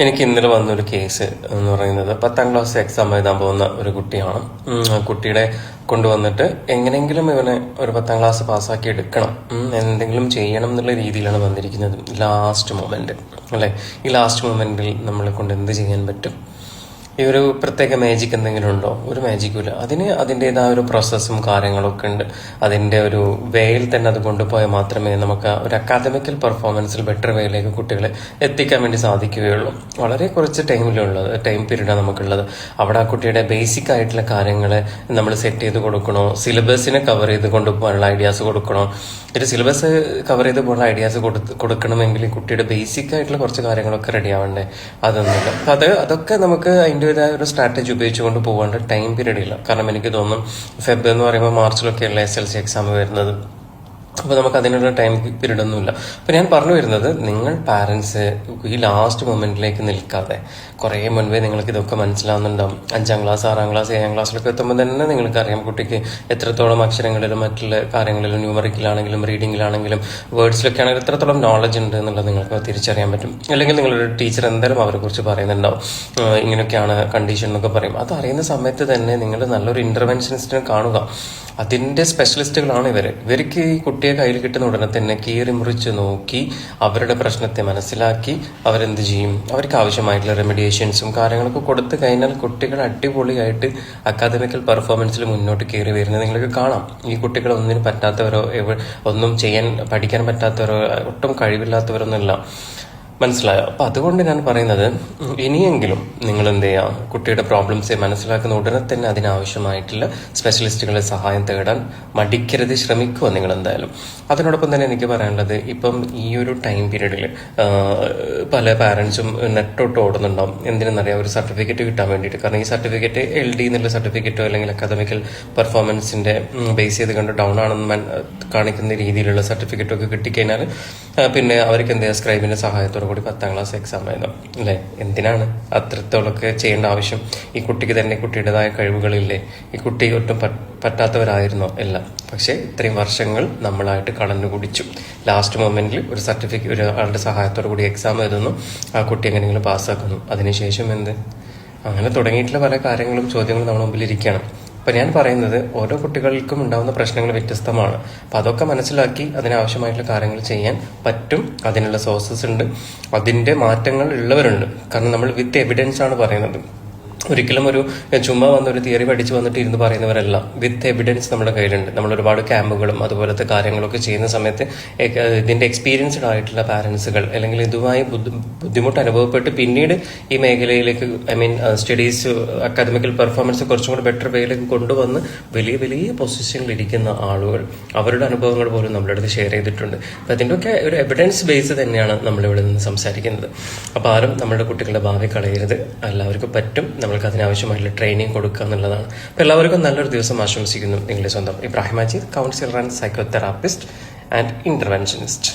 എനിക്ക് ഇന്നലെ വന്നൊരു കേസ് എന്ന് പറയുന്നത് 10ാം ക്ലാസ് എക്സാം എഴുതാൻ പോകുന്ന ഒരു കുട്ടിയാണ്. കുട്ടിയുടെ കൊണ്ടുവന്നിട്ട് എങ്ങനെയെങ്കിലും ഇവനെ ഒരു 10ാം ക്ലാസ് പാസ്സാക്കി എടുക്കണം, എന്തെങ്കിലും ചെയ്യണം എന്നുള്ള രീതിയിലാണ് വന്നിരിക്കുന്നത്. ലാസ്റ്റ് മൊമെന്റ് അല്ലെ, ഈ ലാസ്റ്റ് മൊമെന്റിൽ നമ്മളെ കൊണ്ട് എന്ത് ചെയ്യാൻ പറ്റും? ഈ ഒരു പ്രത്യേക മാജിക് എന്തെങ്കിലും ഉണ്ടോ? ഒരു മാജിക്കും ഇല്ല. അതിന് അതിൻ്റെതായ ഒരു പ്രോസസ്സും കാര്യങ്ങളൊക്കെ ഉണ്ട്. അതിൻ്റെ ഒരു വേയിൽ തന്നെ അത് കൊണ്ടുപോയാൽ മാത്രമേ നമുക്ക് ഒരു അക്കാദമിക്കൽ പെർഫോമൻസിൽ ബെറ്റർ വേയിലേക്ക് കുട്ടികളെ എത്തിക്കാൻ വേണ്ടി സാധിക്കുകയുള്ളൂ. വളരെ കുറച്ച് ടൈം പീരീഡാണ് നമുക്കുള്ളത്. അവിടെ ആ കുട്ടിയുടെ ബേസിക് ആയിട്ടുള്ള കാര്യങ്ങളെ നമ്മൾ സെറ്റ് ചെയ്ത് കൊടുക്കണോ, സിലബസിനെ കവർ ചെയ്ത് കൊണ്ടുപോകാനുള്ള ഐഡിയാസ് കൊടുക്കണോ? ഒരു സിലബസ് കവർ ചെയ്ത് പോകുന്ന ഐഡിയാസ് കൊടുക്കണമെങ്കിൽ കുട്ടിയുടെ ബേസിക് ആയിട്ടുള്ള കുറച്ച് കാര്യങ്ങളൊക്കെ റെഡി ആവണ്ടേ? അതൊന്നുമില്ല. അതൊക്കെ നമുക്ക് അതിൻ്റെതായ ഒരു സ്ട്രാറ്റജി ഉപയോഗിച്ചുകൊണ്ട് പോകേണ്ട ടൈം പീരീഡ് ഇല്ല. കാരണം എനിക്ക് തോന്നുന്നു ഫെബ് എന്ന് പറയുമ്പോൾ മാർച്ചിലൊക്കെയുള്ള SLC എക്സാം വരുന്നത്. അപ്പോൾ നമുക്ക് അതിനുള്ള ടൈം പീരീഡ് ഒന്നുമില്ല. അപ്പോൾ ഞാൻ പറഞ്ഞു വരുന്നത്, നിങ്ങൾ പാരൻസ് ഈ ലാസ്റ്റ് മൊമെന്റിലേക്ക് നിൽക്കാതെ കുറേ മുൻപേ നിങ്ങൾക്ക് ഇതൊക്കെ മനസ്സിലാവുന്നുണ്ടാവും. 5ാം ക്ലാസ് 6ാം ക്ലാസ് 7ാം ക്ലാസ്സിലൊക്കെ എത്തുമ്പോൾ തന്നെ നിങ്ങൾക്കറിയാം കുട്ടിക്ക് എത്രത്തോളം അക്ഷരങ്ങളിലും മറ്റുള്ള കാര്യങ്ങളിലും ന്യൂമറിക്കലാണെങ്കിലും റീഡിങ്ങിലാണെങ്കിലും വേർഡ്സിലൊക്കെ ആണെങ്കിലും എത്രത്തോളം നോളജ് ഉണ്ട് എന്നുള്ളത് നിങ്ങൾക്ക് തിരിച്ചറിയാൻ പറ്റും. അല്ലെങ്കിൽ നിങ്ങളൊരു ടീച്ചർ എന്തായാലും അവരെ കുറിച്ച് പറയുന്നുണ്ടാവും, ഇങ്ങനെയൊക്കെയാണ് കണ്ടീഷൻ എന്നൊക്കെ പറയും. അത് അറിയുന്ന സമയത്ത് തന്നെ നിങ്ങൾ നല്ലൊരു ഇന്റർവെൻഷനിസ്റ്റിനെ കാണുക. അതിന്റെ സ്പെഷ്യലിസ്റ്റുകളാണ് ഇവർക്ക് ഈ കുട്ടിയെ കയ്യിൽ കിട്ടുന്ന ഉടനെ തന്നെ കീറി മുറിച്ച് നോക്കി അവരുടെ പ്രശ്നത്തെ മനസ്സിലാക്കി അവരെന്ത് ചെയ്യും, അവർക്ക് ആവശ്യമായിട്ടുള്ള റെമഡിയേഷൻസും കാര്യങ്ങളൊക്കെ കൊടുത്തു കഴിഞ്ഞാൽ കുട്ടികൾ അടിപൊളിയായിട്ട് അക്കാദമിക്കൽ പെർഫോമൻസിൽ മുന്നോട്ട് കയറി വരുന്നത് നിങ്ങൾക്ക് കാണാം. ഈ കുട്ടികൾ ഒന്നിനും പറ്റാത്തവരോ ഒന്നും പഠിക്കാൻ പറ്റാത്തവരോ ഒട്ടും കഴിവില്ലാത്തവരൊന്നുമല്ല. മനസ്സിലായോ? അപ്പൊ അതുകൊണ്ട് ഞാൻ പറയുന്നത്, ഇനിയെങ്കിലും നിങ്ങൾ എന്ത് ചെയ്യാം, കുട്ടിയുടെ പ്രോബ്ലംസ് മനസ്സിലാക്കുന്ന ഉടനെ തന്നെ അതിനാവശ്യമായിട്ടുള്ള സ്പെഷ്യലിസ്റ്റുകളെ സഹായം തേടാൻ മടിക്കരുത്, ശ്രമിക്കുക നിങ്ങൾ എന്തായാലും. അതിനോടൊപ്പം തന്നെ എനിക്ക് പറയാനുള്ളത്, ഇപ്പം ഈ ഒരു ടൈം പീരീഡിൽ പല പാരന്റ്സും നെട്ടോട്ട് ഓടുന്നുണ്ടാവും. എന്തിനെന്നറിയാം, ഒരു സർട്ടിഫിക്കറ്റ് കിട്ടാൻ വേണ്ടിയിട്ട്. കാരണം ഈ സർട്ടിഫിക്കറ്റ് LD എന്നുള്ള സർട്ടിഫിക്കറ്റോ അല്ലെങ്കിൽ അക്കാദമിക്കൽ പെർഫോമൻസിന്റെ ബേസ് ചെയ്ത് കണ്ട് ഡൗൺ ആണെന്ന് കാണിക്കുന്ന രീതിയിലുള്ള സർട്ടിഫിക്കറ്റോ ഒക്കെ കിട്ടിക്കഴിഞ്ഞാൽ പിന്നെ അവർക്ക് എന്ത് ചെയ്യാം, സ്ക്രൈബിന്റെ സഹായത്തോടെ കൂടി 10ാം ക്ലാസ് എക്സാം ആയിരുന്നു അല്ലെ. എന്തിനാണ് അത്രത്തോളൊക്കെ ചെയ്യേണ്ട ആവശ്യം? ഈ കുട്ടിക്ക് തന്നെ കുട്ടിയുടേതായ കഴിവുകളില്ലേ? ഈ കുട്ടി ഒട്ടും പറ്റാത്തവരായിരുന്നോ? അല്ല. പക്ഷെ ഇത്രയും വർഷങ്ങൾ നമ്മളായിട്ട് കളഞ്ഞു കുടിച്ചു. ലാസ്റ്റ് മൊമെന്റിൽ ഒരു സർട്ടിഫിക്കറ്റ് ഒരാളുടെ സഹായത്തോടു കൂടി എക്സാം എഴുതുന്നു, ആ കുട്ടി എങ്ങനെയെങ്കിലും പാസ്സാക്കുന്നു. അതിനുശേഷം എന്ത്? അങ്ങനെ തുടങ്ങിയിട്ടുള്ള പല കാര്യങ്ങളും ചോദ്യങ്ങളും നമ്മുടെ മുമ്പിൽ ഇരിക്കണം. അപ്പൊ ഞാൻ പറയുന്നത്, ഓരോ കുട്ടികൾക്കും ഉണ്ടാകുന്ന പ്രശ്നങ്ങൾ വ്യത്യസ്തമാണ്. അപ്പൊ അതൊക്കെ മനസ്സിലാക്കി അതിനാവശ്യമായിട്ടുള്ള കാര്യങ്ങൾ ചെയ്യാൻ പറ്റും. അതിനുള്ള സോഴ്സസ് ഉണ്ട്, അതിന്റെ മാറ്റങ്ങൾ ഉള്ളവരുണ്ട്. കാരണം നമ്മൾ വിത്ത് എവിഡൻസ് ആണ് പറയുന്നത്. ഒരിക്കലും ഒരു ചുമ്മാ വന്നൊരു തിയറി പഠിച്ചു വന്നിട്ട് ഇരുന്ന് പറയുന്നവരല്ല. വിത്ത് എവിഡൻസ് നമ്മുടെ കയ്യിലുണ്ട്. നമ്മൾ ഒരുപാട് ക്യാമ്പുകളും അതുപോലത്തെ കാര്യങ്ങളൊക്കെ ചെയ്യുന്ന സമയത്ത് ഇതിന്റെ എക്സ്പീരിയൻസ്ഡ് ആയിട്ടുള്ള പാരന്റ്സുകൾ അല്ലെങ്കിൽ ഇതുമായി ബുദ്ധിമുട്ട് അനുഭവപ്പെട്ട് പിന്നീട് ഈ മേഖലയിലേക്ക് സ്റ്റഡീസ് അക്കാദമിക്കൽ പെർഫോമൻസ് കുറച്ചും കൂടി ബെറ്റർ വേയിലേക്ക് കൊണ്ടുവന്ന് വലിയ വലിയ പൊസിഷനിൽ ഇരിക്കുന്ന ആളുകൾ അവരുടെ അനുഭവങ്ങൾ പോലും നമ്മുടെ അടുത്ത് ഷെയർ ചെയ്തിട്ടുണ്ട്. അപ്പൊ അതിൻ്റെയൊക്കെ ഒരു എവിഡൻസ് ബേസ് തന്നെയാണ് നമ്മളിവിടെ നിന്ന് സംസാരിക്കുന്നത്. അപ്പൊ ആരും നമ്മുടെ കുട്ടികളുടെ ഭാവി കളയരുത്. എല്ലാവർക്കും പറ്റും. നമ്മൾക്ക് അതിനാവശ്യമായിട്ടുള്ള ട്രെയിനിങ് കൊടുക്കുക എന്നുള്ളതാണ്. അപ്പോൾ എല്ലാവർക്കും നല്ലൊരു ദിവസം ആശംസിക്കുന്നു. നിങ്ങളുടെ സ്വന്തം Ibrahim Majeed, councillor and psychotherapist and interventionist.